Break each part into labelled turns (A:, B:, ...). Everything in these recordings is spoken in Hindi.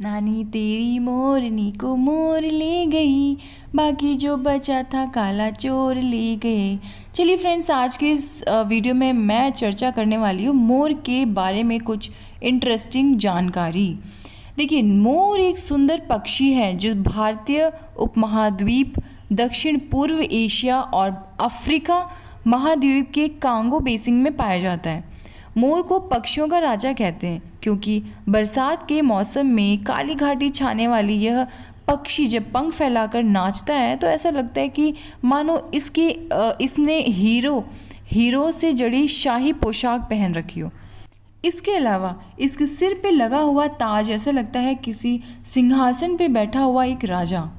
A: नानी तेरी मोरनी को मोर ले गई, बाकी जो बचा था काला चोर ले गए। चलिए फ्रेंड्स, आज के इस वीडियो में मैं चर्चा करने वाली हूँ मोर के बारे में कुछ इंटरेस्टिंग जानकारी। देखिए, मोर एक सुंदर पक्षी है जो भारतीय उपमहाद्वीप, दक्षिण पूर्व एशिया और अफ्रीका महाद्वीप के कांगो बेसिन में पाया जाता है। मोर को पक्षियों का राजा कहते हैं क्योंकि बरसात के मौसम में काली घाटी छाने वाली यह पक्षी जब पंख फैलाकर नाचता है तो ऐसा लगता है कि मानो इसने हीरो से जड़ी शाही पोशाक पहन रखी हो। इसके अलावा इसके सिर पे लगा हुआ ताज ऐसा लगता है किसी सिंहासन पे बैठा हुआ एक राजा।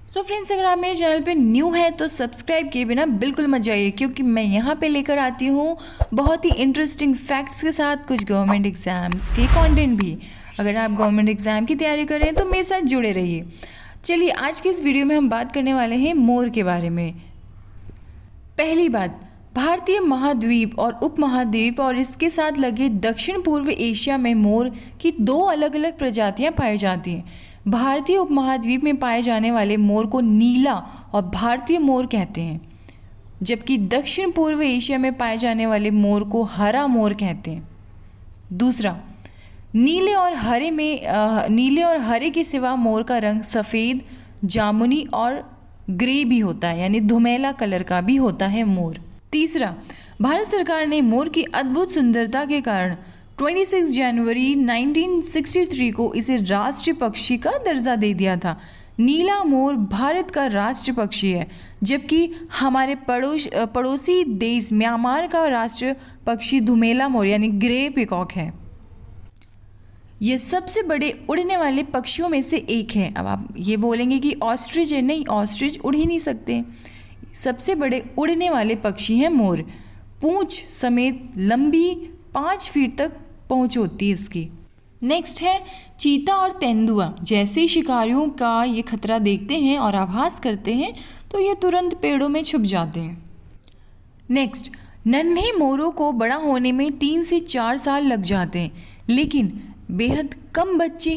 A: सो फ्रेंड्स, अगर आप मेरे चैनल पे न्यू हैं तो सब्सक्राइब किए बिना बिल्कुल मत जाइए, क्योंकि मैं यहाँ पे लेकर आती हूँ बहुत ही इंटरेस्टिंग फैक्ट्स के साथ कुछ गवर्नमेंट एग्ज़ाम्स के कंटेंट भी। अगर आप गवर्नमेंट एग्ज़ाम की तैयारी कर रहे हैं तो मेरे साथ जुड़े रहिए। चलिए, आज के इस वीडियो में हम बात करने वाले हैं मोर के बारे में। पहली बात, भारतीय महाद्वीप और उपमहाद्वीप और इसके साथ लगे दक्षिण पूर्व एशिया में मोर की दो अलग अलग प्रजातियाँ पाई जाती हैं। भारतीय उपमहाद्वीप में पाए जाने वाले मोर को नीला और भारतीय मोर कहते हैं, जबकि दक्षिण पूर्व एशिया में पाए जाने वाले मोर को हरा मोर कहते हैं। दूसरा, नीले और हरे के सिवा मोर का रंग सफ़ेद, जामुनी और ग्रे भी होता है, यानी धुमेला कलर का भी होता है मोर। तीसरा, भारत सरकार ने मोर की अद्भुत सुंदरता के कारण 26 जनवरी 1963 को इसे राष्ट्रीय पक्षी का दर्जा दे दिया था। नीला मोर भारत का राष्ट्रीय पक्षी है, जबकि हमारे पड़ोसी देश म्यांमार का राष्ट्रीय पक्षी धुमेला मोर यानी ग्रे पीकॉक है। ये सबसे बड़े उड़ने वाले पक्षियों में से एक है। अब आप ये बोलेंगे कि ऑस्ट्रिच है, नहीं, ऑस्ट्रिच उड़ ही नहीं सकते। सबसे बड़े उड़ने वाले पक्षी हैं मोर। पूंछ समेत लंबी 5 फीट तक पहुंच होती है इसकी। नेक्स्ट है चीता और तेंदुआ। जैसे ही शिकारियों का ये खतरा देखते हैं और आभास करते हैं तो ये तुरंत पेड़ों में छुप जाते हैं। नेक्स्ट, नन्हे मोरों को बड़ा होने में 3 से 4 साल लग जाते हैं, लेकिन बेहद कम बच्चे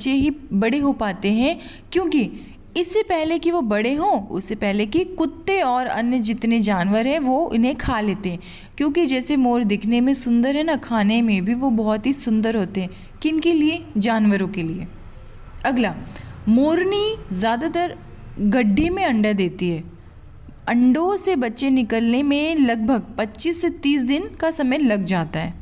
A: ही बड़े हो पाते हैं, क्योंकि इससे पहले कि वो बड़े हों उससे पहले कि कुत्ते और अन्य जितने जानवर हैं वो इन्हें खा लेते हैं। क्योंकि जैसे मोर दिखने में सुंदर है ना, खाने में भी वो बहुत ही सुंदर होते हैं। किन के लिए? जानवरों के लिए। अगला, मोरनी ज़्यादातर गड्ढे में अंडा देती है। अंडों से बच्चे निकलने में लगभग 25 से 30 दिन का समय लग जाता है।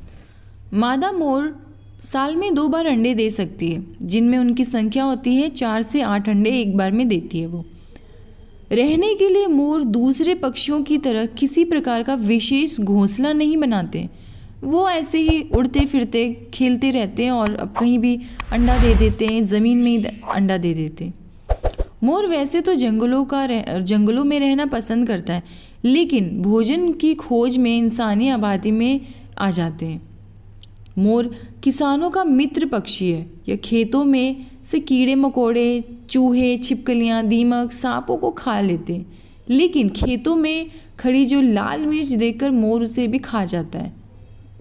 A: मादा मोर साल में 2 बार अंडे दे सकती है, जिनमें उनकी संख्या होती है 4 से 8 अंडे एक बार में देती है वो। रहने के लिए मोर दूसरे पक्षियों की तरह किसी प्रकार का विशेष घोंसला नहीं बनाते। वो ऐसे ही उड़ते फिरते खेलते रहते हैं और अब कहीं भी अंडा दे देते हैं, ज़मीन में ही अंडा दे देते हैं। मोर वैसे तो जंगलों में रहना पसंद करता है, लेकिन भोजन की खोज में इंसानी आबादी में आ जाते हैं। मोर किसानों का मित्र पक्षी है। यह खेतों में से कीड़े मकोड़े, चूहे, छिपकलियाँ, दीमक, सांपों को खा लेते हैं, लेकिन खेतों में खड़ी जो लाल मिर्च देखकर मोर उसे भी खा जाता है,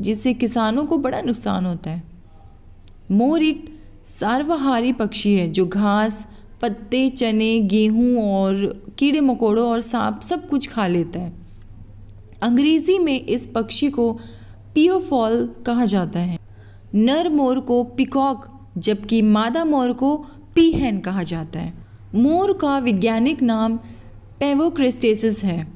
A: जिससे किसानों को बड़ा नुकसान होता है। मोर एक सर्वाहारी पक्षी है जो घास, पत्ते, चने, गेहूँ और कीड़े मकोड़ों और सांप सब कुछ खा लेता है। अंग्रेज़ी में इस पक्षी को पियोफॉल कहा जाता है। नर मोर को पिकॉक जबकि मादा मोर को पीहेन कहा जाता है। मोर का वैज्ञानिक नाम पेवोक्रेस्टेसिस है।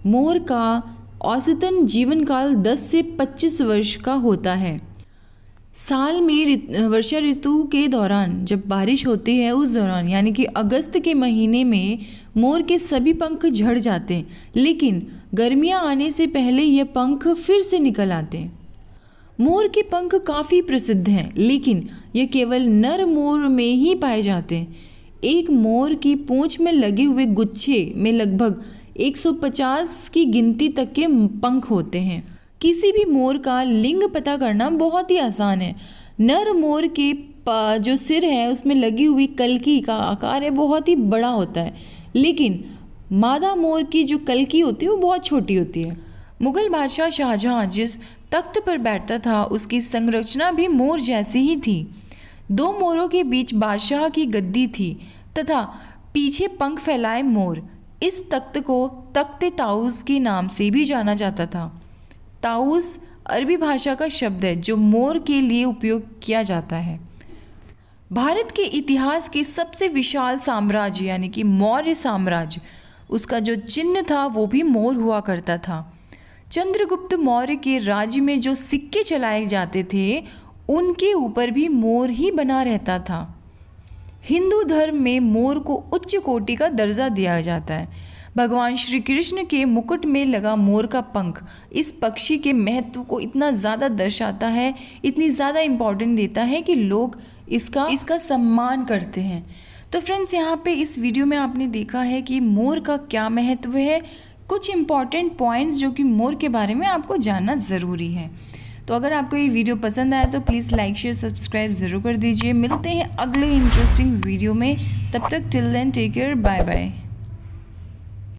A: मोर का औसतन जीवन काल 10 से 25 वर्ष का होता है। साल में वर्षा ऋतु के दौरान जब बारिश होती है उस दौरान यानी कि अगस्त के महीने में मोर के सभी पंख झड़ जाते हैं, लेकिन गर्मियां आने से पहले ये पंख फिर से निकल आते हैं। मोर के पंख काफ़ी प्रसिद्ध हैं, लेकिन ये केवल नर मोर में ही पाए जाते हैं। एक मोर की पूंछ में लगे हुए गुच्छे में लगभग 150 की गिनती तक के पंख होते हैं। किसी भी मोर का लिंग पता करना बहुत ही आसान है। नर मोर के जो सिर है उसमें लगी हुई कलकी का आकार है बहुत ही बड़ा होता है, लेकिन मादा मोर की जो कलकी होती है वो बहुत छोटी होती है। मुग़ल बादशाह शाहजहां जिस तख्त पर बैठता था उसकी संरचना भी मोर जैसी ही थी। 2 मोरों के बीच बादशाह की गद्दी थी तथा पीछे पंख फैलाए मोर। इस तख्त को तख्त ताउस के नाम से भी जाना जाता था। ताउस अरबी भाषा का शब्द है जो मोर के लिए उपयोग किया जाता है। भारत के इतिहास के सबसे विशाल साम्राज्य यानी कि मौर्य साम्राज्य, उसका जो चिन्ह था वो भी मोर हुआ करता था। चंद्रगुप्त मौर्य के राज्य में जो सिक्के चलाए जाते थे उनके ऊपर भी मोर ही बना रहता था। हिंदू धर्म में मोर को उच्च कोटि का दर्जा दिया जाता है। भगवान श्री कृष्ण के मुकुट में लगा मोर का पंख इस पक्षी के महत्व को इतना ज़्यादा दर्शाता है, इतनी ज़्यादा इम्पोर्टेंट देता है कि लोग इसका सम्मान करते हैं। तो फ्रेंड्स, यहाँ पे इस वीडियो में आपने देखा है कि मोर का क्या महत्व है, कुछ इम्पॉर्टेंट पॉइंट्स जो कि मोर के बारे में आपको जानना ज़रूरी है। तो अगर आपको ये वीडियो पसंद आया तो प्लीज़ लाइक शेयर सब्सक्राइब ज़रूर कर दीजिए। मिलते हैं अगले इंटरेस्टिंग वीडियो में, तब तक till then take care, bye bye.